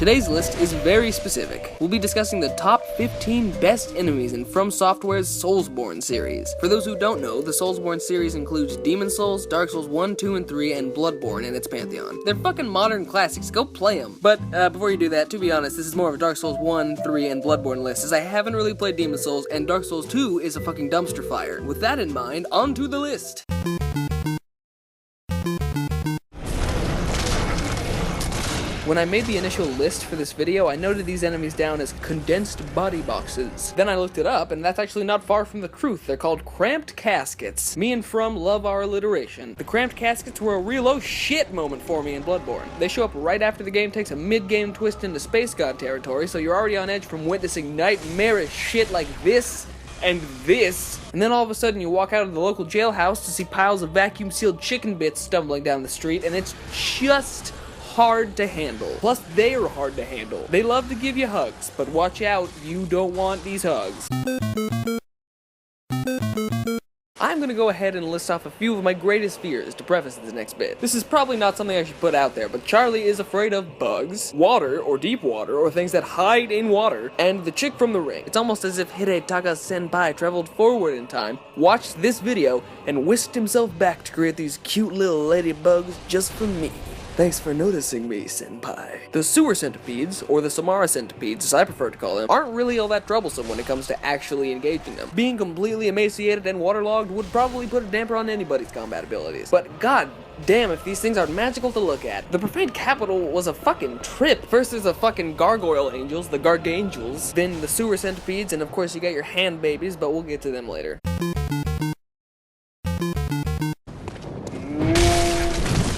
Today's list is very specific. We'll be discussing the top 15 best enemies in From Software's Soulsborne series. For those who don't know, the Soulsborne series includes Demon Souls, Dark Souls 1, 2, and 3, and Bloodborne in its pantheon. They're fucking modern classics, go play them. But before you do that, to be honest, this is more of a Dark Souls 1, 3, and Bloodborne list, as I haven't really played Demon Souls, and Dark Souls 2 is a fucking dumpster fire. With that in mind, on to the list. When I made the initial list for this video, I noted these enemies down as condensed body boxes. Then I looked it up, and that's actually not far from the truth. They're called cramped caskets. Me and From love our alliteration. The cramped caskets were a real oh shit moment for me in Bloodborne. They show up right after the game takes a mid-game twist into Space God territory, so you're already on edge from witnessing nightmarish shit like this, and this, and then all of a sudden you walk out of the local jailhouse to see piles of vacuum-sealed chicken bits stumbling down the street, and it's just hard to handle. Plus, they're hard to handle. They love to give you hugs, but watch out, you don't want these hugs. I'm gonna go ahead and list off a few of my greatest fears to preface this next bit. This is probably not something I should put out there, but Charlie is afraid of bugs, water, or deep water, or things that hide in water, and the chick from The Ring. It's almost as if Hidetaka Senpai traveled forward in time, watched this video, and whisked himself back to create these cute little ladybugs just for me. Thanks for noticing me, senpai. The sewer centipedes, or the Samara centipedes as I prefer to call them, aren't really all that troublesome when it comes to actually engaging them. Being completely emaciated and waterlogged would probably put a damper on anybody's combat abilities. But god damn if these things are magical to look at. The Profane Capital was a fucking trip. First there's the fucking gargoyle angels, the gargangels, then the sewer centipedes, and of course you got your hand babies, but we'll get to them later.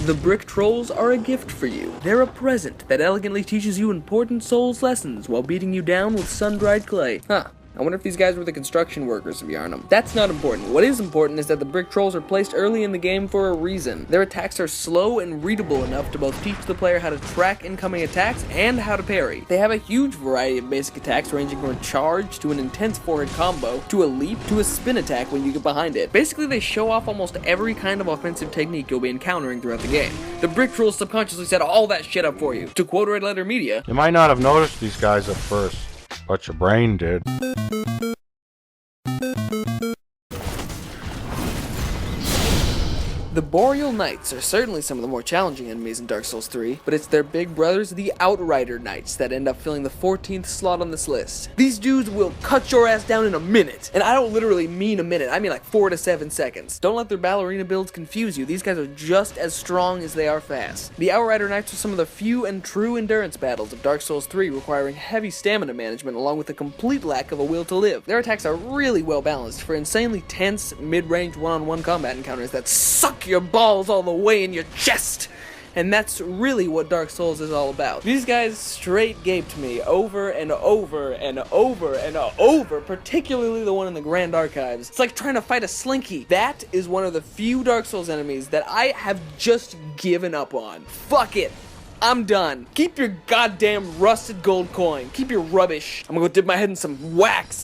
The brick trolls are a gift for you. They're a present that elegantly teaches you important Souls lessons while beating you down with sun-dried clay. Huh. I wonder if these guys were the construction workers of Yarnum. That's not important. What is important is that the brick trolls are placed early in the game for a reason. Their attacks are slow and readable enough to both teach the player how to track incoming attacks and how to parry. They have a huge variety of basic attacks ranging from a charge to an intense forehead combo to a leap to a spin attack when you get behind it. Basically, they show off almost every kind of offensive technique you'll be encountering throughout the game. The brick trolls subconsciously set all that shit up for you. To quote Red Letter Media, you might not have noticed these guys at first, but your brain did. The Boreal Knights are certainly some of the more challenging enemies in Dark Souls 3, but it's their big brothers, the Outrider Knights, that end up filling the 14th slot on this list. These dudes will cut your ass down in a minute, and I don't literally mean a minute, I mean like 4 to 7 seconds. Don't let their ballerina builds confuse you, these guys are just as strong as they are fast. The Outrider Knights are some of the few and true endurance battles of Dark Souls 3, requiring heavy stamina management along with a complete lack of a will to live. Their attacks are really well balanced for insanely tense, mid-range one-on-one combat encounters that suck your balls all the way in your chest. And that's really what Dark Souls is all about. These guys straight gaped me over and over and over and over, particularly the one in the Grand Archives. It's like trying to fight a slinky. That is one of the few Dark Souls enemies that I have just given up on. Fuck it. I'm done. Keep your goddamn rusted gold coin. Keep your rubbish. I'm gonna go dip my head in some wax.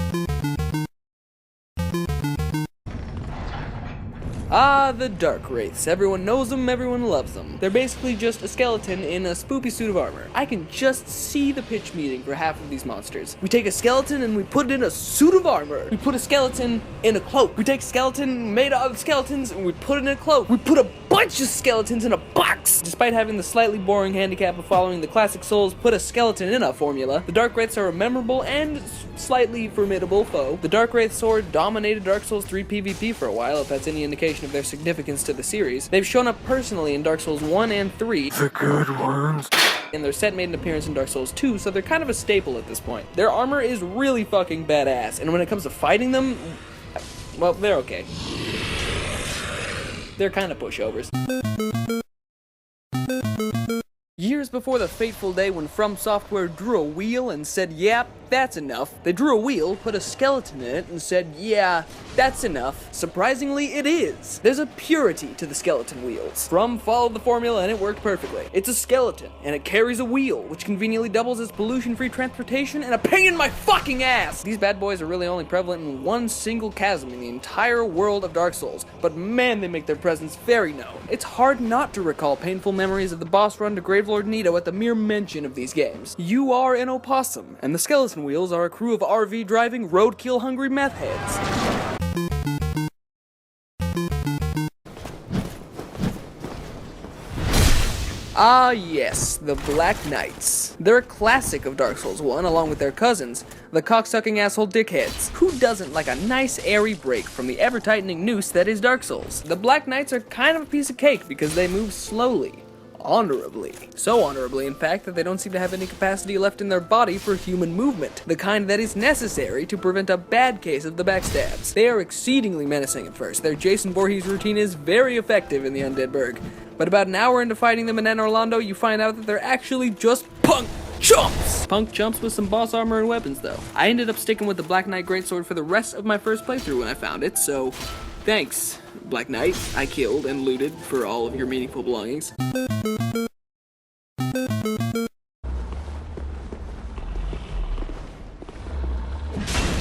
Ah, the Dark Wraiths. Everyone knows them, everyone loves them. They're basically just a skeleton in a spoopy suit of armor. I can just see the pitch meeting for half of these monsters. We take a skeleton and we put it in a suit of armor. We put a skeleton in a cloak. We take a skeleton made out of skeletons and we put it in a cloak. We put a bunch of skeletons in a box. Despite having the slightly boring handicap of following the classic Souls put a skeleton in a formula, the Dark Wraiths are a memorable and slightly formidable foe. The Dark Wraith sword dominated Dark Souls 3 PvP for a while, if that's any indication of their significance to the series. They've shown up personally in Dark Souls 1 and 3. The good ones. And their set made an appearance in Dark Souls 2, so they're kind of a staple at this point. Their armor is really fucking badass, and when it comes to fighting them, well, they're okay. They're kind of pushovers. Years before the fateful day when From Software drew a wheel and said, yep, that's enough, they drew a wheel, put a skeleton in it, and said, yeah, that's enough. Surprisingly, it is. There's a purity to the skeleton wheels. From followed the formula and it worked perfectly. It's a skeleton, and it carries a wheel, which conveniently doubles as pollution-free transportation and a pain in my fucking ass! These bad boys are really only prevalent in one single chasm in the entire world of Dark Souls, but man, they make their presence very known. It's hard not to recall painful memories of the boss run to Gravelord Neto at the mere mention of these games. You are an opossum, and the skeleton wheels are a crew of RV-driving, roadkill-hungry meth heads. Ah yes, the Black Knights. They're a classic of Dark Souls 1 along with their cousins, the cocksucking asshole dickheads. Who doesn't like a nice airy break from the ever-tightening noose that is Dark Souls? The Black Knights are kind of a piece of cake because they move slowly. Honorably. So honorably, in fact, that they don't seem to have any capacity left in their body for human movement, the kind that is necessary to prevent a bad case of the backstabs. They are exceedingly menacing at first. Their Jason Voorhees routine is very effective in the Undead Burg, but about an hour into fighting them in Anne Orlando, you find out that they're actually just punk chumps! Punk chumps with some boss armor and weapons, though. I ended up sticking with the Black Knight Greatsword for the rest of my first playthrough when I found it, so thanks, Black Knight. I killed and looted for all of your meaningful belongings.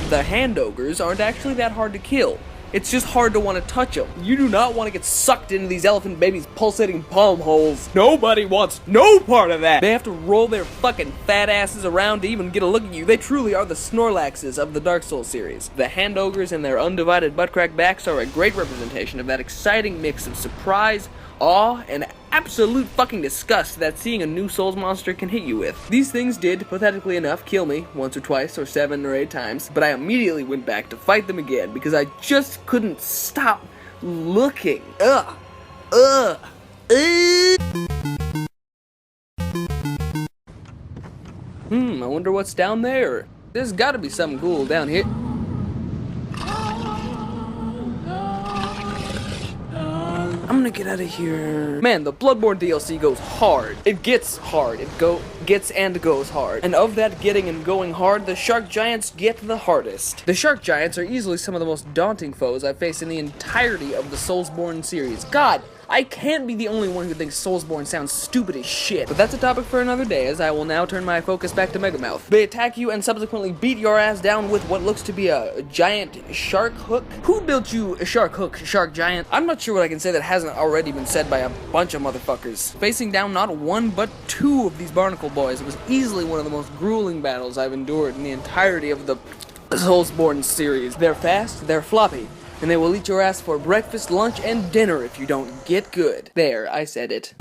The hand ogres aren't actually that hard to kill. It's just hard to want to touch them. You do not want to get sucked into these elephant babies' pulsating palm holes. Nobody wants no part of that. They have to roll their fucking fat asses around to even get a look at you. They truly are the Snorlaxes of the Dark Souls series. The hand ogres and their undivided butt-crack backs are a great representation of that exciting mix of surprise, awe, and absolute fucking disgust that seeing a new Souls monster can hit you with. These things did, pathetically enough, kill me once or twice or 7 or 8 times, but I immediately went back to fight them again because I just couldn't stop looking. I wonder what's down there. There's gotta be something cool down here. I'm gonna get out of here. Man, the Bloodborne DLC goes hard. It gets hard. It gets and goes hard. And of that getting and going hard, the Shark Giants get the hardest. The Shark Giants are easily some of the most daunting foes I've faced in the entirety of the Soulsborne series. God, I can't be the only one who thinks Soulsborne sounds stupid as shit. But that's a topic for another day, as I will now turn my focus back to Megamouth. They attack you and subsequently beat your ass down with what looks to be a giant shark hook. Who built you a shark hook, Shark Giant? I'm not sure what I can say that hasn't already been said by a bunch of motherfuckers. Facing down not 1 but 2 of these barnacle boys was easily one of the most grueling battles I've endured in the entirety of the Soulsborne series. They're fast, they're floppy, and they will eat your ass for breakfast, lunch, and dinner if you don't get good. There, I said it.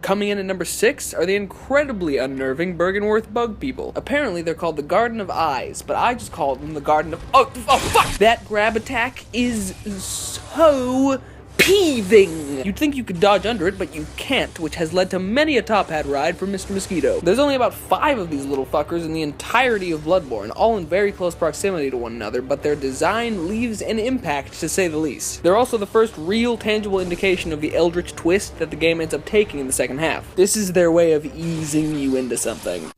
Coming in at number 6 are the incredibly unnerving Bergenworth bug people. Apparently they're called the Garden of Eyes, but I just called them the Garden of... Oh fuck! That grab attack is so peeving. You'd think you could dodge under it, but you can't, which has led to many a top hat ride for Mr. Mosquito. There's only about 5 of these little fuckers in the entirety of Bloodborne, all in very close proximity to one another, but their design leaves an impact, to say the least. They're also the first real tangible indication of the eldritch twist that the game ends up taking in the second half. This is their way of easing you into something.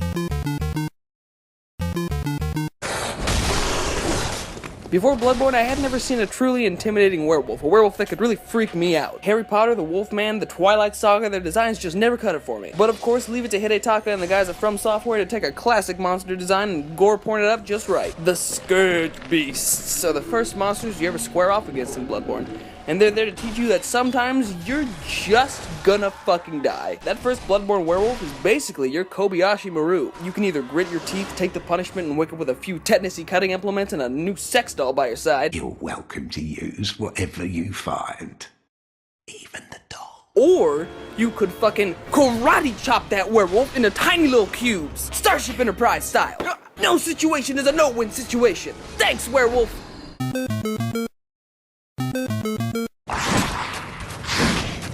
Before Bloodborne, I had never seen a truly intimidating werewolf, a werewolf that could really freak me out. Harry Potter, the Wolfman, the Twilight Saga, their designs just never cut it for me. But of course, leave it to Hidetaka and the guys at From Software to take a classic monster design and gore porn it up just right. The Scourge Beasts are the first monsters you ever square off against in Bloodborne. And they're there to teach you that sometimes you're just gonna fucking die. That first Bloodborne werewolf is basically your Kobayashi Maru. You can either grit your teeth, take the punishment, and wake up with a few tetanusy cutting implements and a new sex doll by your side. You're welcome to use whatever you find. Even the doll. Or you could fucking karate chop that werewolf into tiny little cubes. Starship Enterprise style. No situation is a no-win situation. Thanks, werewolf.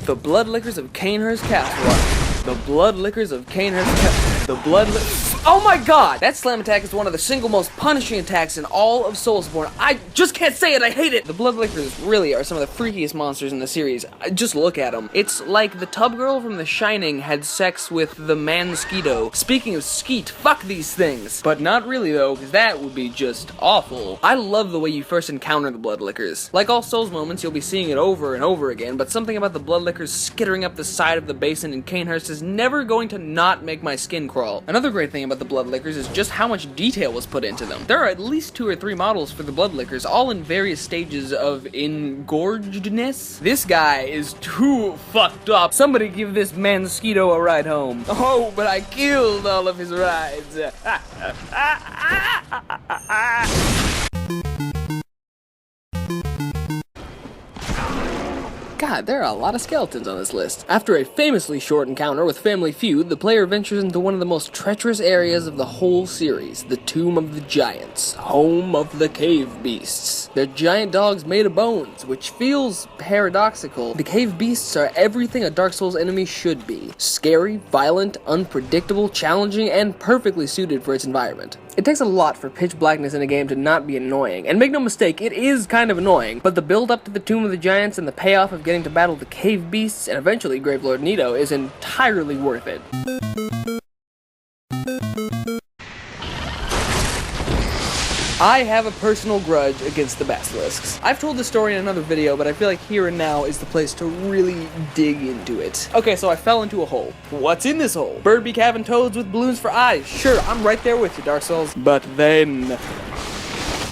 The Bloodlickers of Cainhurst Castle. The Bloodlickers of Cainhurst Castle. The Oh my god! That slam attack is one of the single most punishing attacks in all of Soulsborne. I just can't say it, I hate it! The Bloodlickers really are some of the freakiest monsters in the series. Just look at them. It's like the tub girl from The Shining had sex with the man-mosquito. Speaking of skeet, fuck these things! But not really though, because that would be just awful. I love the way you first encounter the Bloodlickers. Like all Souls moments, you'll be seeing it over and over again, but something about the Bloodlickers skittering up the side of the basin in Canehurst is never going to not make my skin crawl. Another great thing about the Bloodlickers is just how much detail was put into them. There are at least 2 or 3 models for the Bloodlickers, all in various stages of engorgedness. This guy is too fucked up. Somebody give this man-mosquito a ride home. Oh, but I killed all of his rides. God, there are a lot of skeletons on this list. After a famously short encounter with Family Feud, the player ventures into one of the most treacherous areas of the whole series, the Tomb of the Giants, home of the cave beasts. They're giant dogs made of bones, which feels paradoxical. The cave beasts are everything a Dark Souls enemy should be. Scary, violent, unpredictable, challenging, and perfectly suited for its environment. It takes a lot for pitch blackness in a game to not be annoying, and make no mistake, it is kind of annoying, but the build up to the Tomb of the Giants and the payoff of getting to battle the cave beasts and eventually Gravelord Neto is entirely worth it. I have a personal grudge against the basilisks. I've told this story in another video, but I feel like here and now is the place to really dig into it. Okay, so I fell into a hole. What's in this hole? Birdbeak having toads with balloons for eyes. Sure, I'm right there with you, Dark Souls. But then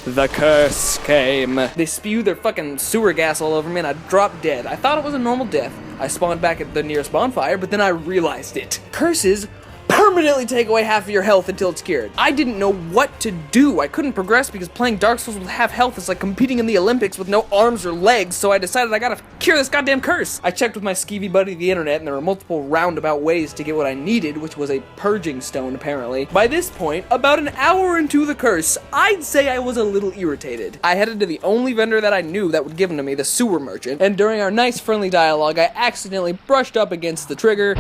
the curse came. They spewed their fucking sewer gas all over me and I dropped dead. I thought it was a normal death. I spawned back at the nearest bonfire, but then I realized it. Curses permanently take away half of your health until it's cured. I didn't know what to do. I couldn't progress because playing Dark Souls with half health is like competing in the Olympics with no arms or legs, so I decided I gotta cure this goddamn curse. I checked with my skeevy buddy the internet and there were multiple roundabout ways to get what I needed, which was a purging stone apparently. By this point, about an hour into the curse, I'd say I was a little irritated. I headed to the only vendor that I knew that would give them to me, the sewer merchant, and during our nice friendly dialogue, I accidentally brushed up against the trigger.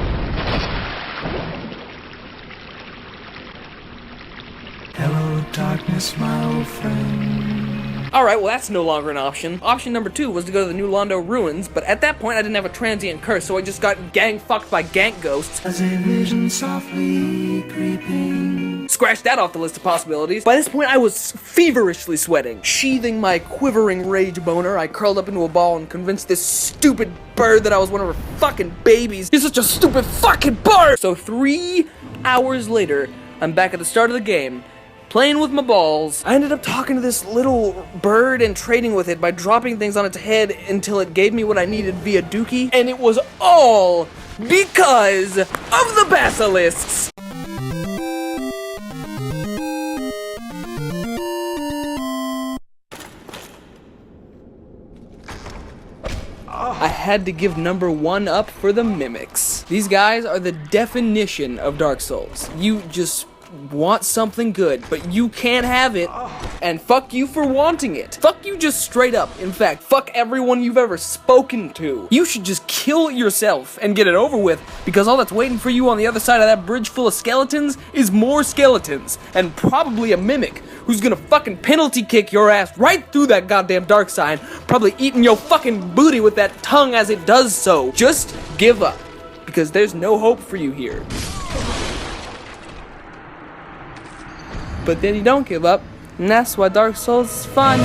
Hello, darkness, my old friend. Alright, well that's no longer an option. Option number 2 was to go to the New Londo ruins, but at that point I didn't have a transient curse, so I just got gang fucked by gank ghosts. As a vision softly creeping. Scratch that off the list of possibilities. By this point I was feverishly sweating. Sheathing my quivering rage boner, I curled up into a ball and convinced this stupid bird that I was one of her fucking babies. You're such a stupid fucking bird! So 3 hours later, I'm back at the start of the game, playing with my balls. I ended up talking to this little bird and trading with it by dropping things on its head until it gave me what I needed via Dookie, and it was all because of the basilisks! I had to give number 1 up for the mimics. These guys are the definition of Dark Souls. You just want something good, but you can't have it, and fuck you for wanting it. Fuck you just straight up. In fact, fuck everyone you've ever spoken to. You should just kill yourself and get it over with, because all that's waiting for you on the other side of that bridge full of skeletons is more skeletons, and probably a mimic who's gonna fucking penalty kick your ass right through that goddamn dark sign, probably eating your fucking booty with that tongue as it does so. Just give up, because there's no hope for you here. But then you don't give up, and that's why Dark Souls is fun.